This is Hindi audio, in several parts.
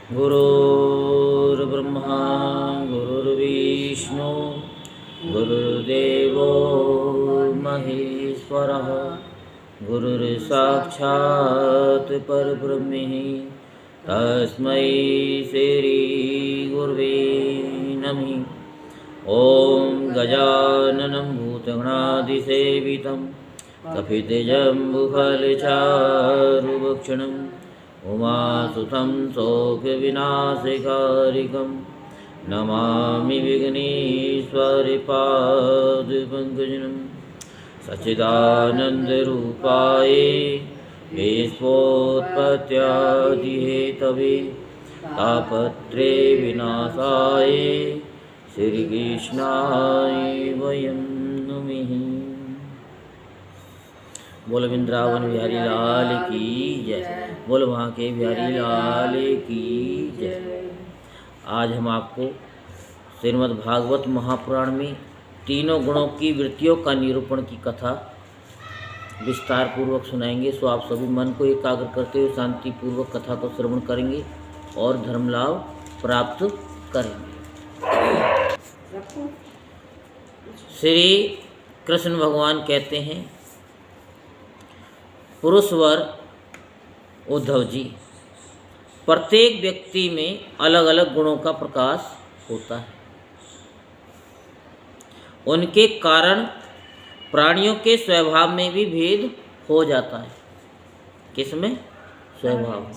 गुरुर्ब्रह्मा गुरुर्विष्णु गुरुर्देवो महेश्वरः गुरुर्साक्षात् परब्रह्म तस्मै श्री गुरुवे नमः। ॐ गजाननं भूतगणाधिसेवितं कपितजम्बुफलचारुभक्षणं उमासुतं शोकविनाशकारिकं नमामि विघ्नेश्वरपादपङ्कजं सच्चिदानन्दरूपाय विश्वोत्पत्त्यादिहेतवे तापत्रे विनाशाय श्रीकृष्णाय वयं नमः। बोलो वृंदावन बिहारी लाल की जय। बोलो वहाँ के बिहारी लाल की जय। आज हम आपको श्रीमद् भागवत महापुराण में तीनों गुणों की वृत्तियों का निरूपण की कथा विस्तार पूर्वक सुनाएंगे। सो आप सभी मन को एकाग्र करते हुए शांति पूर्वक कथा को श्रवण करेंगे और धर्म लाभ प्राप्त करेंगे। श्री कृष्ण भगवान कहते हैं, पुरुषवर उद्धव जी, प्रत्येक व्यक्ति में अलग अलग गुणों का प्रकाश होता है। उनके कारण प्राणियों के स्वभाव में भी भेद हो जाता है। किसमें? स्वभाव।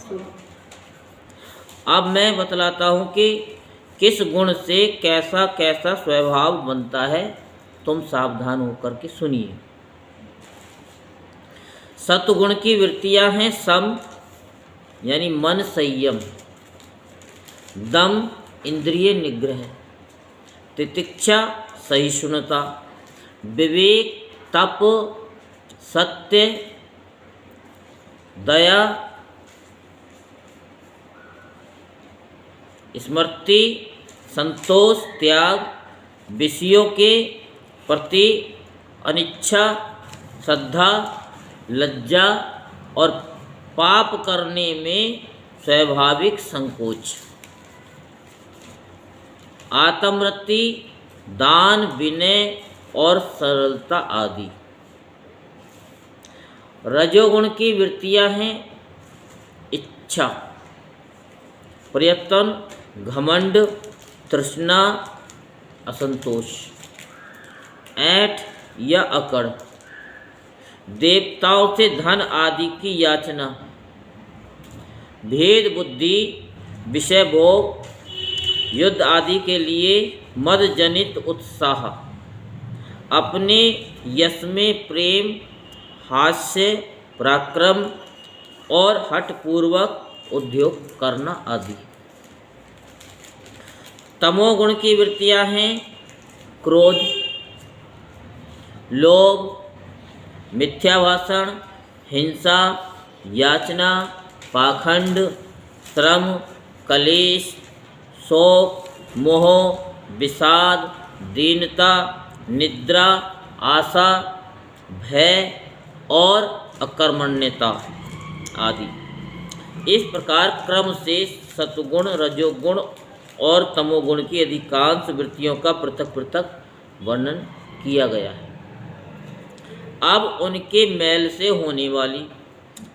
अब मैं बतलाता हूँ कि किस गुण से कैसा कैसा स्वभाव बनता है। तुम सावधान होकर के सुनिए। सत्वगुण की वृत्तियां हैं सम यानी मन संयम, दम इंद्रिय निग्रह, तितिक्षा सहिष्णुता, विवेक तप सत्य दया, स्मृति संतोष त्याग, विषयों के प्रति अनिच्छा श्रद्धा लज्जा और पाप करने में स्वाभाविक संकोच, आत्मवृत्ति दान विनय और सरलता आदि। रजोगुण की वृत्तियां हैं इच्छा प्रयत्न घमंड तृष्णा असंतोष, ऐंठ या अकड़, देवताओं से धन आदि की याचना, भेद बुद्धि विषय भोग युद्ध आदि के लिए मद जनित उत्साह, अपने यश में प्रेम हास्य पराक्रम और हठपूर्वक उद्योग करना आदि। तमोगुण की वृत्तियां हैं क्रोध लोभ मिथ्या भाषण हिंसा याचना पाखंड श्रम कलेश शोक मोह विषाद दीनता निद्रा आशा भय और अकर्मण्यता आदि। इस प्रकार क्रम से सत्वगुण रजोगुण और तमोगुण की अधिकांश वृत्तियों का पृथक पृथक वर्णन किया गया है। अब उनके मेल से होने वाली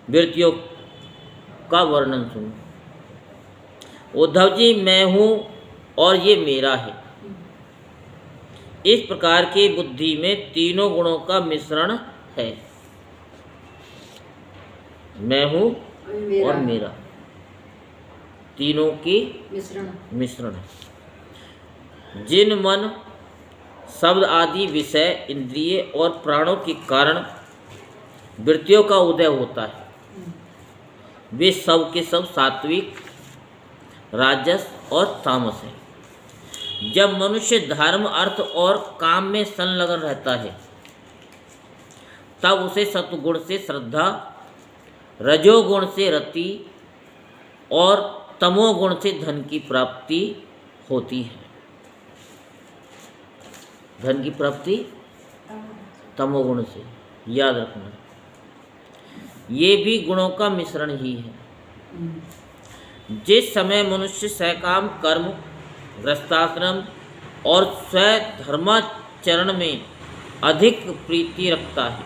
वृत्तियों का वर्णन सुनो। उद्धव जी, मैं हूँ और ये मेरा है। इस प्रकार की बुद्धि में तीनों गुणों का मिश्रण है। मैं हूँ और मेरा, तीनों की मिश्रण है। जिन मन शब्द आदि विषय इंद्रिय और प्राणों के कारण वृत्तियों का उदय होता है, वे सब के सब सात्विक राजस और तामस है। जब मनुष्य धर्म अर्थ और काम में संलग्न रहता है तब उसे सत्वगुण से श्रद्धा रजोगुण से रति और तमोगुण से धन की प्राप्ति होती है। धन की प्राप्ति तमोगुण से, याद रखना। ये भी गुणों का मिश्रण ही है। जिस समय मनुष्य सकाम कर्म, गृहस्थाश्रम और स्वधर्माचरण में अधिक प्रीति रखता है,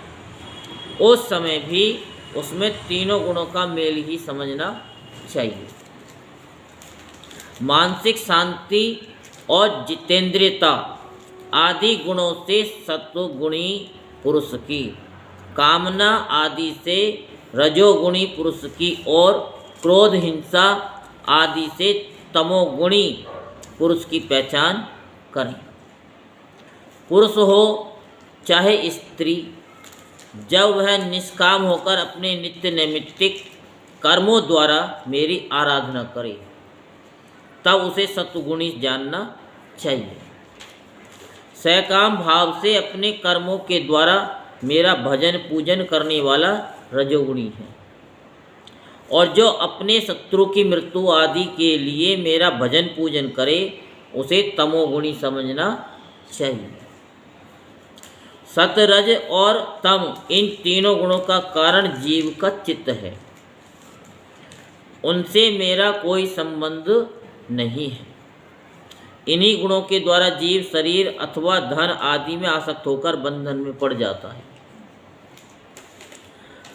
उस समय भी उसमें तीनों गुणों का मेल ही समझना चाहिए। मानसिक शांति और जितेंद्रियता आदि गुणों से सत्वगुणी पुरुष की, कामना आदि से रजोगुणी पुरुष की और क्रोध, हिंसा आदि से तमोगुणी पुरुष की पहचान करें। पुरुष हो चाहे स्त्री, जब वह निष्काम होकर अपने नित्य नैमित्तिक कर्मों द्वारा मेरी आराधना करे, तब उसे सत्वगुणी जानना चाहिए। सकाम भाव से अपने कर्मों के द्वारा मेरा भजन पूजन करने वाला रजोगुणी है, और जो अपने शत्रु की मृत्यु आदि के लिए मेरा भजन पूजन करे, उसे तमोगुणी समझना चाहिए। सत, रज और तम इन तीनों गुणों का कारण जीव का चित्त है, उनसे मेरा कोई संबंध नहीं है। इन्हीं गुणों के द्वारा जीव शरीर अथवा धन आदि में आसक्त होकर बंधन में पड़ जाता है।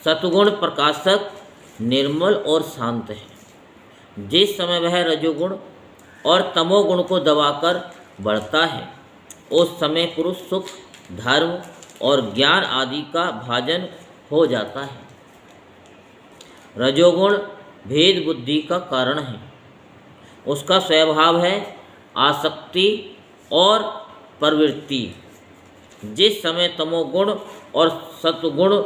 सतगुण प्रकाशक, निर्मल और शांत है। जिस समय वह रजोगुण और तमोगुण को दबाकर बढ़ता है, उस समय पुरुष सुख, धर्म और ज्ञान आदि का भाजन हो जाता है। रजोगुण भेद बुद्धि का कारण है। उसका स्वभाव है आसक्ति और प्रवृत्ति। जिस समय तमोगुण और सत्वगुण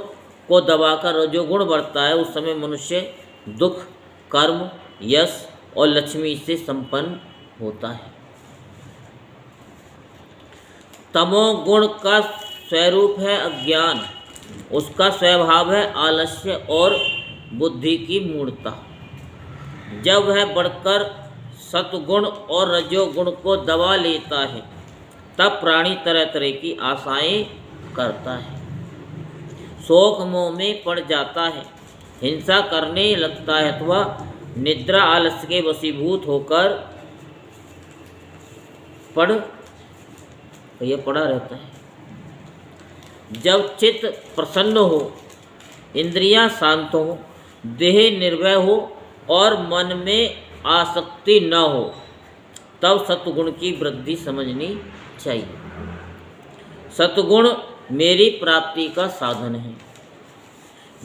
को दबाकर रजोगुण बढ़ता है, उस समय मनुष्य दुख, कर्म, यश और लक्ष्मी से संपन्न होता है। तमोगुण का स्वरूप है अज्ञान। उसका स्वभाव है आलस्य और बुद्धि की मूढ़ता। जब वह बढ़कर सत्वगुण और रजोगुण को दबा लेता है, तब प्राणी तरह तरह की आशाएं करता है, शोक मोह में पड़ जाता है, हिंसा करने लगता है अथवा निद्रा आलस्य के वशीभूत होकर पड़ा रहता है। जब चित्त प्रसन्न हो, इंद्रियां शांत हो, देह निर्भय हो और मन में आसक्ति न हो, तब सत्वगुण की वृद्धि समझनी चाहिए। सत्वगुण मेरी प्राप्ति का साधन है।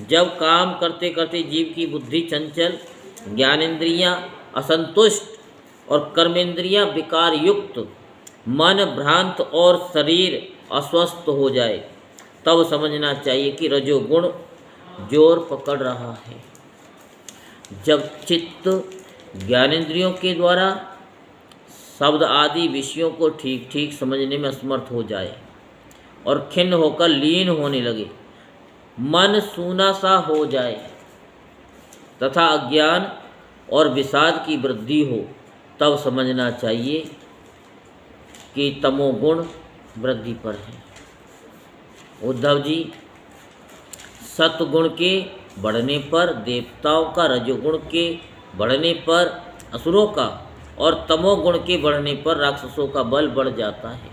जब काम करते करते जीव की बुद्धि चंचल, ज्ञानेंद्रियां असंतुष्ट और कर्मेंद्रियां विकार युक्त, मन भ्रांत और शरीर अस्वस्थ हो जाए, तब समझना चाहिए कि रजोगुण जोर पकड़ रहा है। जब चित्त ज्ञानेंद्रियों के द्वारा शब्द आदि विषयों को ठीक ठीक समझने में असमर्थ हो जाए और खिन्न होकर लीन होने लगे, मन सूना सा हो जाए तथा अज्ञान और विषाद की वृद्धि हो, तब समझना चाहिए कि तमोगुण वृद्धि पर है। उद्धव जी, सत्वगुण के बढ़ने पर देवताओं का, रजोगुण के बढ़ने पर असुरों का और तमोगुण के बढ़ने पर राक्षसों का बल बढ़ जाता है।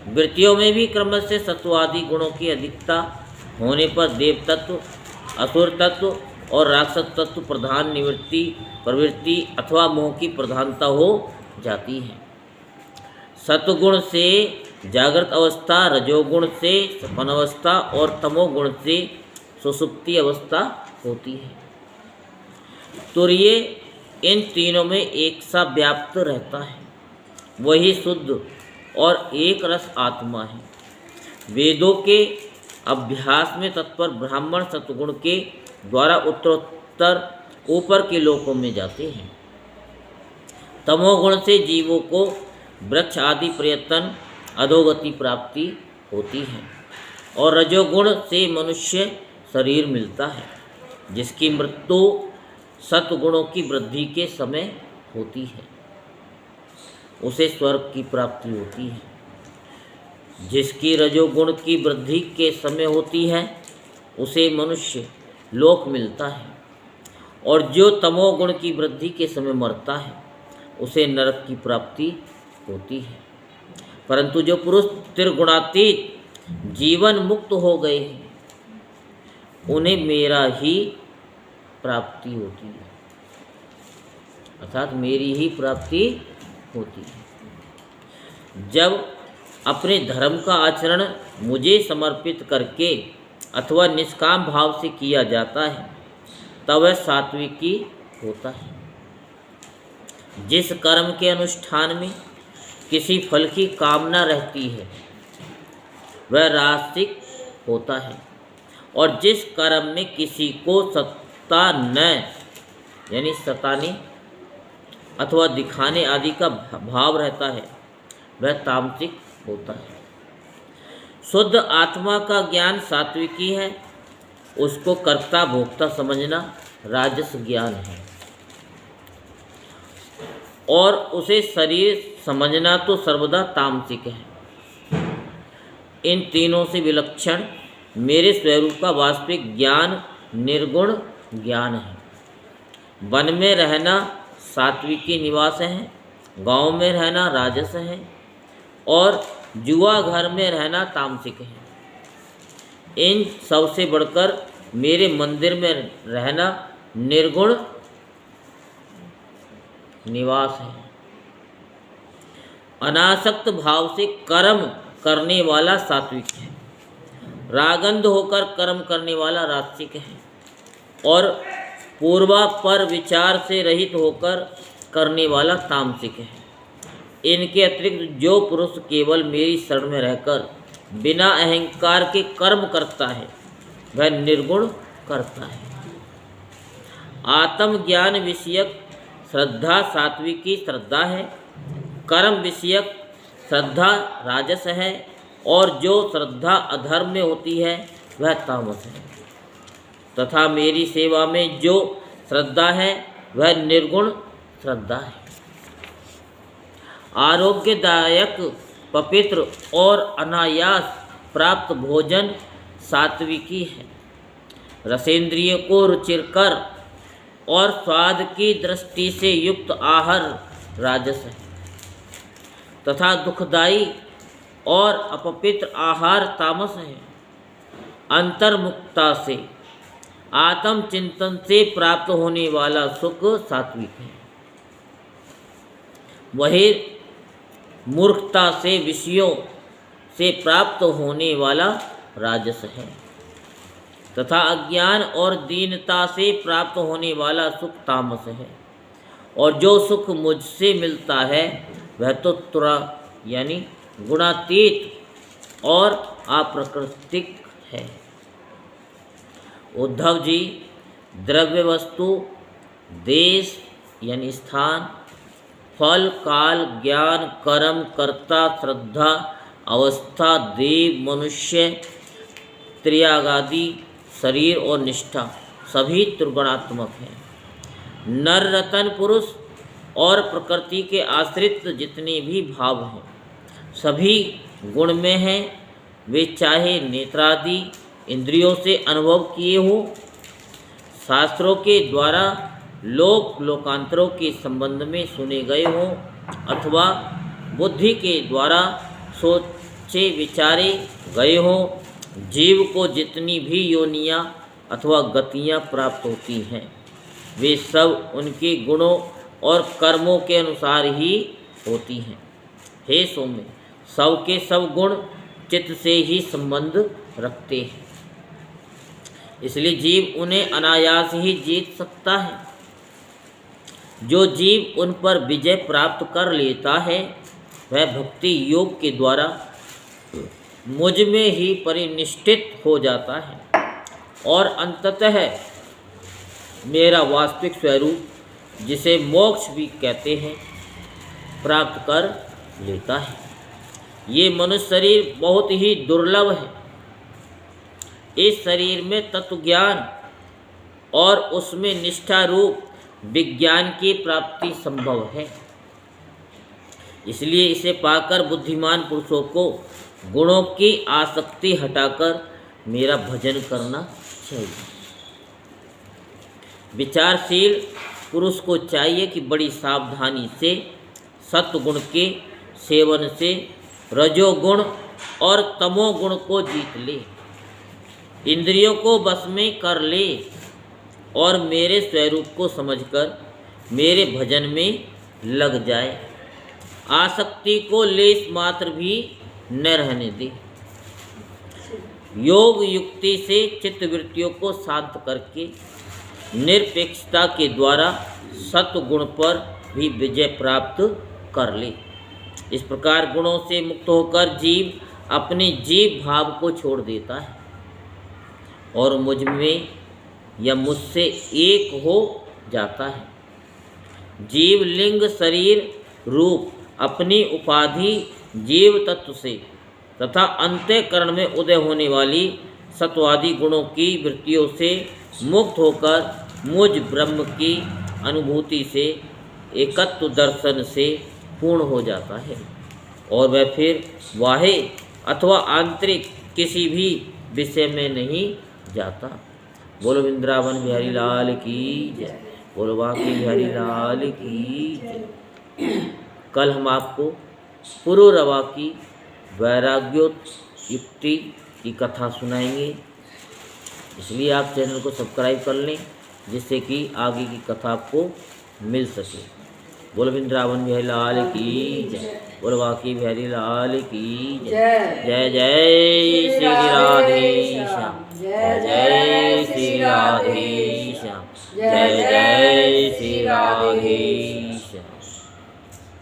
वृत्तियों में भी क्रम से सत्वादि गुणों की अधिकता होने पर देव तत्व, असुर तत्व और राक्षस तत्व प्रधान प्रवृत्ति अथवा मोह की प्रधानता हो जाती है। सत्वगुण से जागृत अवस्था, रजोगुण से सपन अवस्था और तमोगुण से सुषुप्ति अवस्था होती है। तुर्य इन तीनों में एक सा व्याप्त रहता है, वही शुद्ध और एक रस आत्मा है। वेदों के अभ्यास में तत्पर ब्राह्मण सत्वगुण के द्वारा उत्तरोत्तर ऊपर के लोकों में जाते हैं। तमोगुण से जीवों को वृक्ष आदि प्रयत्न अधोगति प्राप्ति होती है और रजोगुण से मनुष्य शरीर मिलता है, जिसकी मृत्यु सत्वगुणों की वृद्धि के समय होती है। उसे स्वर्ग की प्राप्ति होती है। जिसकी रजोगुण की वृद्धि के समय होती है, उसे मनुष्य लोक मिलता है और जो तमोगुण की वृद्धि के समय मरता है उसे नरक की प्राप्ति होती है। परंतु जो पुरुष त्रिगुणातीत जीवन मुक्त हो गए हैं उन्हें मेरा ही प्राप्ति होती है, अर्थात मेरी ही प्राप्ति होती है। जब अपने धर्म का आचरण मुझे समर्पित करके अथवा निष्काम भाव से किया जाता है तब वह सात्विकी होता है। जिस कर्म के अनुष्ठान में किसी फल की कामना रहती है वह राजसिक होता है, और जिस कर्म में किसी को सत्ता न यानी सताने अथवा दिखाने आदि का भाव रहता है वह तामसिक होता है। शुद्ध आत्मा का ज्ञान सात्विकी है, उसको कर्ता भोक्ता समझना राजस ज्ञान है, और उसे शरीर समझना तो सर्वदा तामसिक है। इन तीनों से विलक्षण मेरे स्वरूप का वास्तविक ज्ञान निर्गुण ज्ञान है। वन में रहना सात्विकी निवास है, गांव में रहना राजस है, और जुआ घर में रहना तामसिक है। इन सब से बढ़कर मेरे मंदिर में रहना निर्गुण निवास है। अनासक्त भाव से कर्म करने वाला सात्विक है, रागंध होकर कर्म करने वाला राजसिक है, और पूर्वापर विचार से रहित होकर करने वाला तामसिक है। इनके अतिरिक्त जो पुरुष केवल मेरी शरण में रहकर बिना अहंकार के कर्म करता है वह निर्गुण करता है। आत्मज्ञान विषयक श्रद्धा सात्विकी श्रद्धा है, कर्म विषयक श्रद्धा राजस है, और जो श्रद्धा अधर्म में होती है वह तामस है। तथा मेरी सेवा में जो श्रद्धा है वह निर्गुण श्रद्धा है। आरोग्यदायक पवित्र और अनायास प्राप्त भोजन सात्विकी है। रसेंद्रिय को रुचिकर और स्वाद की दृष्टि से युक्त आहार राजस है, तथा दुखदायी और अपवित्र आहार तामस है। अंतर्मुक्ता से आत्मचिंतन से प्राप्त होने वाला सुख सात्विक है। वही मूर्खता से विषयों से प्राप्त होने वाला राजस है, तथा अज्ञान और दीनता से प्राप्त होने वाला सुख तामस है। और जो सुख मुझसे मिलता है वह तो तुरा यानी गुणातीत और अप्राकृतिक है। उद्धव जी, द्रव्य वस्तु, देश यानी स्थान, फल, काल, ज्ञान, कर्म, कर्ता, श्रद्धा, अवस्था, देव, मनुष्य, त्रियागादि, शरीर और निष्ठा सभी त्रिगुणात्मक हैं। नर रतन पुरुष और प्रकृति के आश्रित जितने भी भाव हैं सभी गुण में हैं। वे चाहे नेत्रादि इंद्रियों से अनुभव किए हों, शास्त्रों के द्वारा लोक लोकांतरों के संबंध में सुने गए हों, अथवा बुद्धि के द्वारा सोचे विचारे गए हों। जीव को जितनी भी योनियां अथवा गतियां प्राप्त होती हैं वे सब उनके गुणों और कर्मों के अनुसार ही होती हैं। हे सौम्य, सब के सब गुण चित्त से ही संबंध रखते हैं, इसलिए जीव उन्हें अनायास ही जीत सकता है। जो जीव उन पर विजय प्राप्त कर लेता है वह भक्ति योग के द्वारा मुझ में ही परिनिष्ठित हो जाता है और अंततः मेरा वास्तविक स्वरूप, जिसे मोक्ष भी कहते हैं, प्राप्त कर लेता है। ये मनुष्य शरीर बहुत ही दुर्लभ है। इस शरीर में तत्व ज्ञान और उसमें निष्ठा रूप विज्ञान की प्राप्ति संभव है। इसलिए इसे पाकर बुद्धिमान पुरुषों को गुणों की आसक्ति हटाकर मेरा भजन करना चाहिए। विचारशील पुरुष को चाहिए कि बड़ी सावधानी से सत्वगुण के सेवन से रजोगुण और तमोगुण को जीत ले, इंद्रियों को वश में कर ले और मेरे स्वरूप को समझकर मेरे भजन में लग जाए। आसक्ति को लेश मात्र भी न रहने दे। योग युक्ति से चित्तवृत्तियों को शांत करके निरपेक्षता के द्वारा सत्वगुण पर भी विजय प्राप्त कर ले। इस प्रकार गुणों से मुक्त होकर जीव अपने जीव भाव को छोड़ देता है और मुझ में या मुझसे एक हो जाता है। जीव लिंग शरीर रूप अपनी उपाधि जीव तत्व से तथा अंतःकरण में उदय होने वाली सत्वादि गुणों की वृत्तियों से मुक्त होकर मुझ ब्रह्म की अनुभूति से एकत्व दर्शन से पूर्ण हो जाता है और वह फिर बाह्य अथवा आंतरिक किसी भी विषय में नहीं जाता। बोलो वृंदावन बिहारी लाल की जय, बोलो बांके बिहारी लाल की जय। कल हम आपको पुरुरवा की वैराग्योयुक्ति की कथा सुनाएंगे, इसलिए आप चैनल को सब्सक्राइब कर लें जिससे कि आगे की कथा आपको मिल सके। बोलो वृंदावन बिहारी लाल की जय, बोलो बांके बिहारी लाल की जय। जय जय श्री राधे श्याम, जय जय श्री राधे श्याम, जय जय श्री राधे